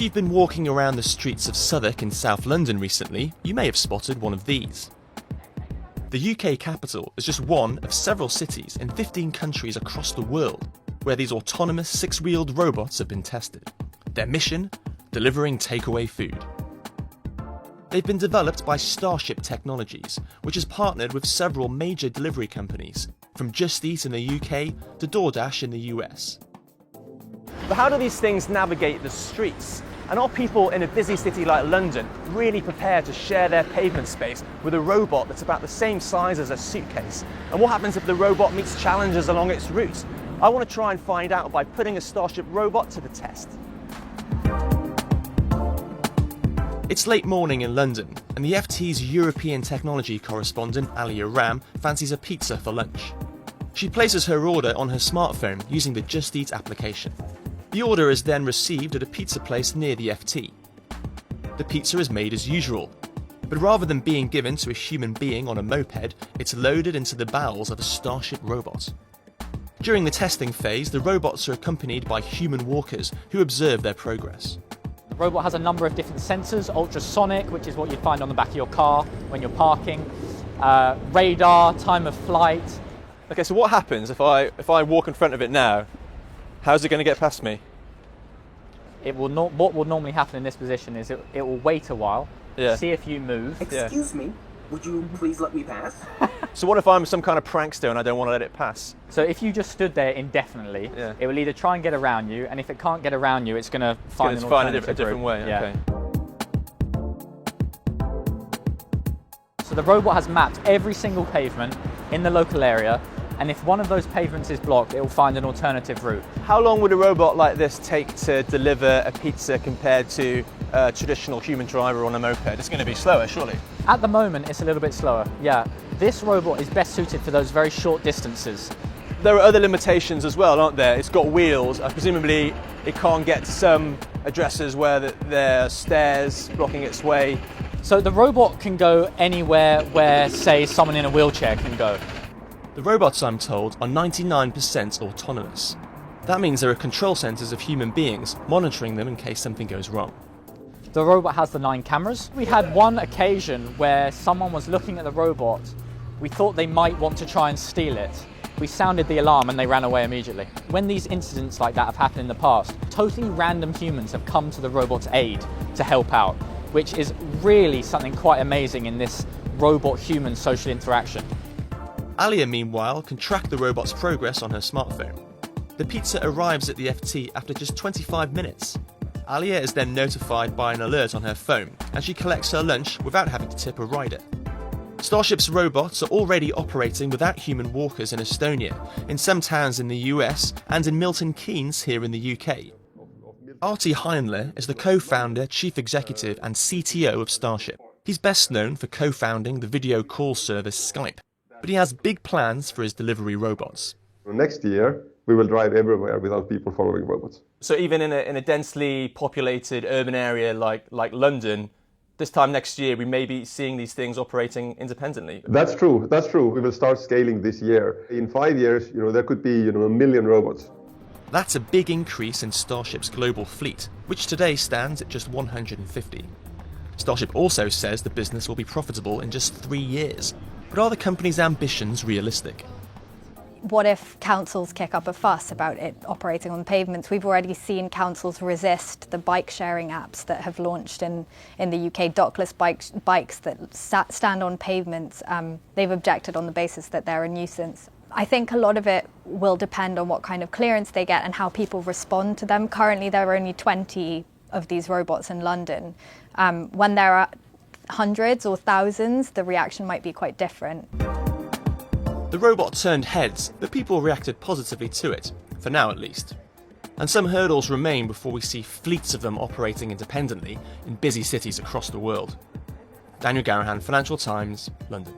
you've been walking around the streets of Southwark in South London recently, you may have spotted one of these. The UK capital is just one of several cities in 15 countries across the world where these autonomous six-wheeled robots have been tested. Their mission? Delivering takeaway food. They've been developed by Starship Technologies, which has partnered with several major delivery companies, from Just Eat in the UK to DoorDash in the US. But how do these things navigate the streets? And are people in a busy city like London really prepared to share their pavement space with a robot that's about the same size as a suitcase? And what happens if the robot meets challenges along its route? I want to try and find out by putting a Starship robot to the test. It's late morning in London, and the FT's European technology correspondent Alia Ram fancies a pizza for lunch. She places her order on her smartphone using the Just Eat application. The order is then received at a pizza place near the FT. The pizza is made as usual, but rather than being given to a human being on a moped, it's loaded into the bowels of a Starship robot. During the testing phase, the robots are accompanied by human walkers who observe their progress. The robot has a number of different sensors: ultrasonic, which is what you'd find on the back of your car when you're parking, radar, time of flight. Okay, so what happens if I walk in front of it now? How's it going to get past me? What will normally happen in this position is it will wait a while, see if you move. Excuse me, would you please let me pass? So what if I'm some kind of prankster and I don't want to let it pass? So if you just stood there indefinitely, it will either try and get around you, and if it can't get around you, it's going to find a different way. Yeah. Okay. So the robot has mapped every single pavement in the local area, and if one of those pavements is blocked, it will find an alternative route. How long would a robot like this take to deliver a pizza compared to a traditional human driver on a moped? It's going to be slower, surely? At the moment, it's a little bit slower, yeah. This robot is best suited for those very short distances. There are other limitations as well, aren't there? It's got wheels. Presumably, it can't get to some addresses where there are stairs blocking its way. So the robot can go anywhere where, say, someone in a wheelchair can go. The robots, I'm told, are 99% autonomous. That means there are control centres of human beings monitoring them in case something goes wrong. The robot has the 9 cameras. We had one occasion where someone was looking at the robot. We thought they might want to try and steal it. We sounded the alarm and they ran away immediately. When these incidents like that have happened in the past, totally random humans have come to the robot's aid to help out, which is really something quite amazing in this robot-human social interaction. Alia, meanwhile, can track the robot's progress on her smartphone. The pizza arrives at the FT after just 25 minutes. Alia is then notified by an alert on her phone, and she collects her lunch without having to tip a rider. Starship's robots are already operating without human walkers in Estonia, in some towns in the US, and in Milton Keynes here in the UK. Artie Heinle is the co-founder, chief executive, and CTO of Starship. He's best known for co-founding the video call service Skype, but he has big plans for his delivery robots. Next year, we will drive everywhere without people following robots. So even in a densely populated urban area like London, this time next year we may be seeing these things operating independently. That's true. That's true. We will start scaling this year. In 5 years, there could be 1 million robots. That's a big increase in Starship's global fleet, which today stands at just 150. Starship also says the business will be profitable in just 3 years. But are the company's ambitions realistic? What if councils kick up a fuss about it operating on pavements? We've already seen councils resist the bike sharing apps that have launched in the UK, dockless bikes that stand on pavements. They've objected on the basis that they're a nuisance. I think a lot of it will depend on what kind of clearance they get and how people respond to them. Currently, there are only 20 of these robots in London. When there are hundreds or thousands, the reaction might be quite different. The robot turned heads, but people reacted positively to it, for now at least. And some hurdles remain before we see fleets of them operating independently in busy cities across the world. Daniel Garahan, Financial Times, London.